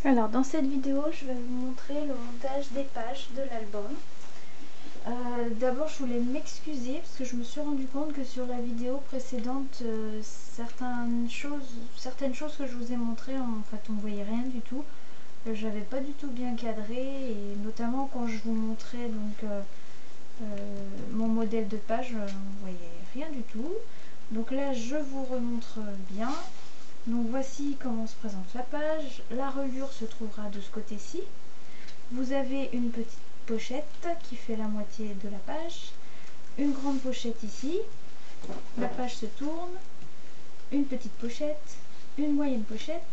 Alors dans cette vidéo je vais vous montrer le montage des pages de l'album. D'abord je voulais m'excuser parce que je me suis rendu compte que sur la vidéo précédente certaines choses que je vous ai montrées, en fait on ne voyait rien du tout. J'avais pas du tout bien cadré, et notamment quand je vous montrais donc mon modèle de page, on ne voyait rien du tout. Donc là je vous remontre bien. Donc voici comment se présente la page. La reliure se trouvera de ce côté-ci. Vous avez une petite pochette qui fait la moitié de la page. Une grande pochette ici. La page se tourne. Une petite pochette. Une moyenne pochette.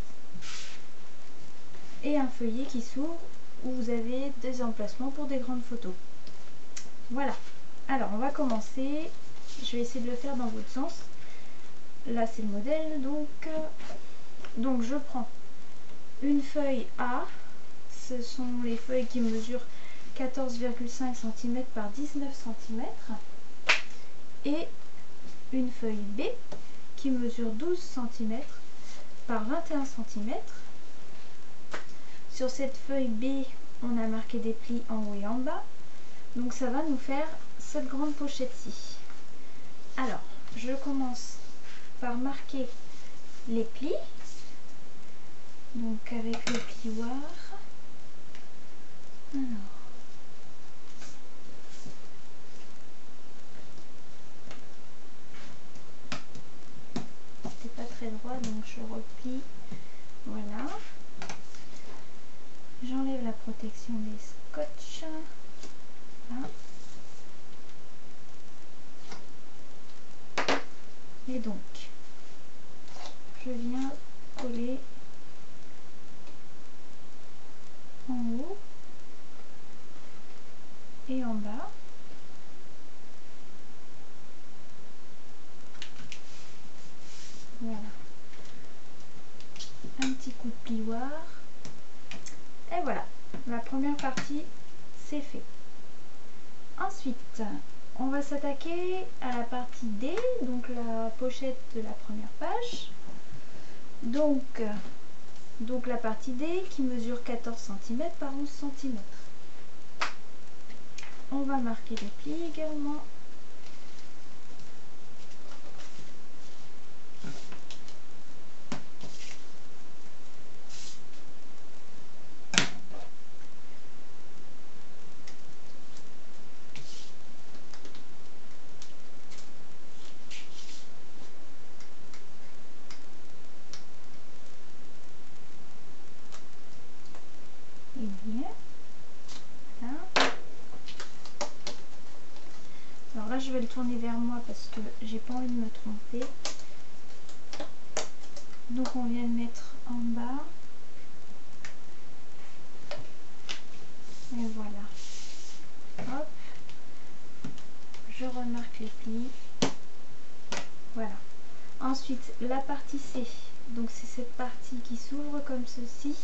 Et un feuillet qui s'ouvre où vous avez des emplacements pour des grandes photos. Voilà. Alors on va commencer. Je vais essayer de le faire dans votre sens. Là c'est le modèle, donc je prends une feuille A, ce sont les feuilles qui mesurent 14,5 cm par 19 cm, et une feuille B qui mesure 12 cm par 21 cm. Sur cette feuille B, on a marqué des plis en haut et en bas, donc ça va nous faire cette grande pochette-ci. Alors, je commence par marquer les plis, donc avec le plioir. Alors, c'était pas très droit, donc je replie. Voilà. J'enlève la protection des scotch. Là. Et donc, je viens coller en haut et en bas. Voilà. Un petit coup de plioir. Et voilà, la première partie, c'est fait. Ensuite, on va s'attaquer à la partie D, donc la pochette de la première page. Donc la partie D qui mesure 14 cm par 11 cm. On va marquer les plis également. Et bien, voilà. Alors là, je vais le tourner vers moi parce que j'ai pas envie de me tromper. Donc on vient le mettre en bas. Et voilà. Hop. Je remarque les plis. Voilà. Ensuite, la partie C. Donc c'est cette partie qui s'ouvre comme ceci.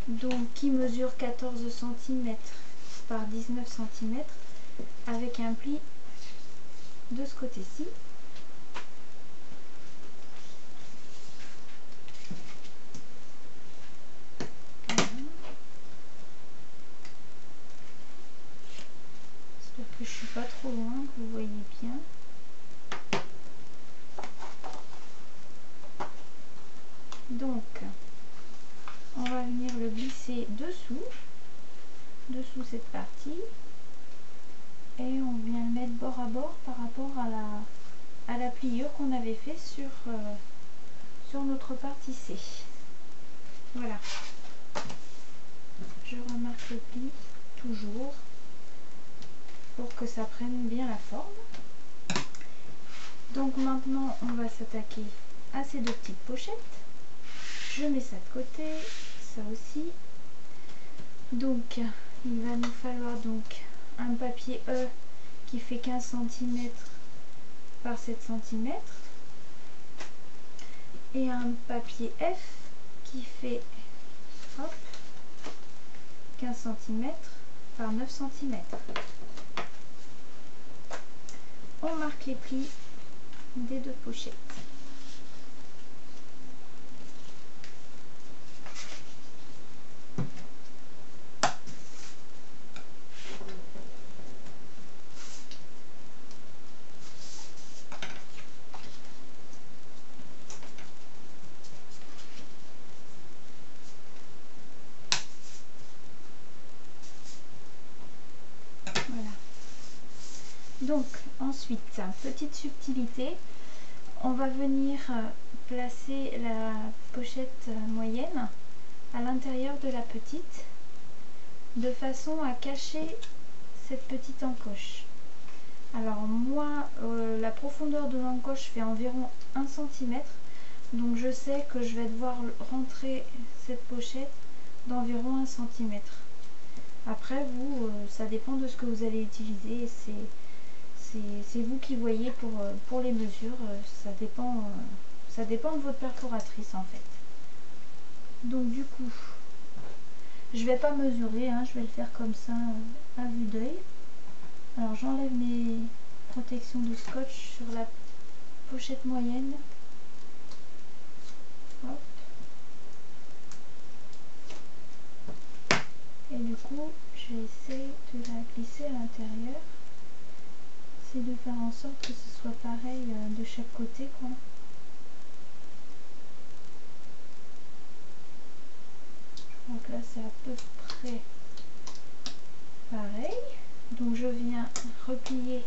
Donc qui mesure 14 cm par 19 cm avec un pli de ce côté-ci. J'espère que je suis pas trop loin, que vous voyez bien. Donc on va venir le glisser dessous cette partie, et on vient le mettre bord à bord par rapport à la pliure qu'on avait fait sur notre partie C. Voilà. Je remarque le pli toujours pour que ça prenne bien la forme. Donc maintenant on va s'attaquer à ces deux petites pochettes. Je mets ça de côté, ça aussi. Donc il va nous falloir donc un papier E qui fait 15 cm par 7 cm et un papier F qui fait 15 cm par 9 cm. On marque les plis des deux pochettes. Donc ensuite, petite subtilité, on va venir placer la pochette moyenne à l'intérieur de la petite, de façon à cacher cette petite encoche. Alors moi, la profondeur de l'encoche fait environ 1 cm, donc je sais que je vais devoir rentrer cette pochette d'environ 1 cm. Après vous, ça dépend de ce que vous allez utiliser, c'est vous qui voyez pour les mesures, ça dépend de votre perforatrice en fait. Donc du coup, je vais pas mesurer, hein, je vais le faire comme ça à vue d'œil. Alors j'enlève mes protections de scotch sur la pochette moyenne. Hop. Et du coup, je vais essayer de la glisser à l'intérieur. C'est de faire en sorte que ce soit pareil de chaque côté, quoi. Je crois que là c'est à peu près pareil. Donc je viens replier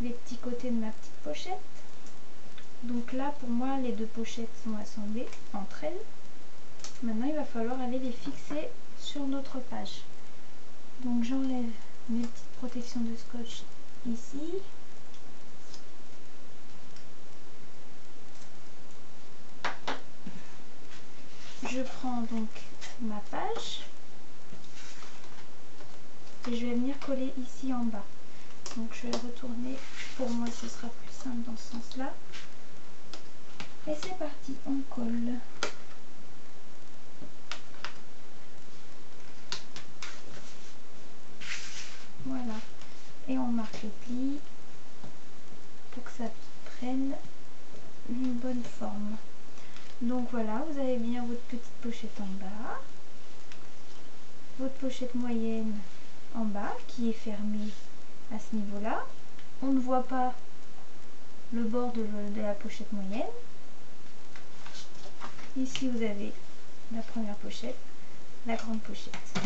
les petits côtés de ma petite pochette. Donc là pour moi les deux pochettes sont assemblées entre elles. Maintenant il va falloir aller les fixer sur notre page. Donc j'enlève mes petites protections de scotch ici. Je prends donc ma page et je vais venir coller ici en bas. Donc je vais retourner, pour moi ce sera plus simple dans ce sens là. Et c'est parti, on colle. Voilà, et on marque les plis pour que ça prenne une bonne forme. Donc voilà, vous avez bien votre petite pochette en bas, votre pochette moyenne en bas qui est fermée à ce niveau là. On ne voit pas le bord de la pochette moyenne. Ici vous avez la première pochette, la grande pochette.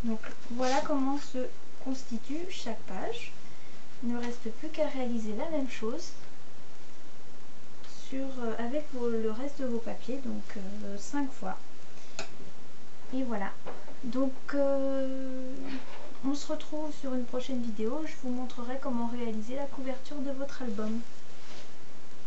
Donc voilà comment se constitue chaque page. Il ne reste plus qu'à réaliser la même chose avec le reste de vos papiers, donc 5 fois. Et voilà. Donc on se retrouve sur une prochaine vidéo. Je vous montrerai comment réaliser la couverture de votre album.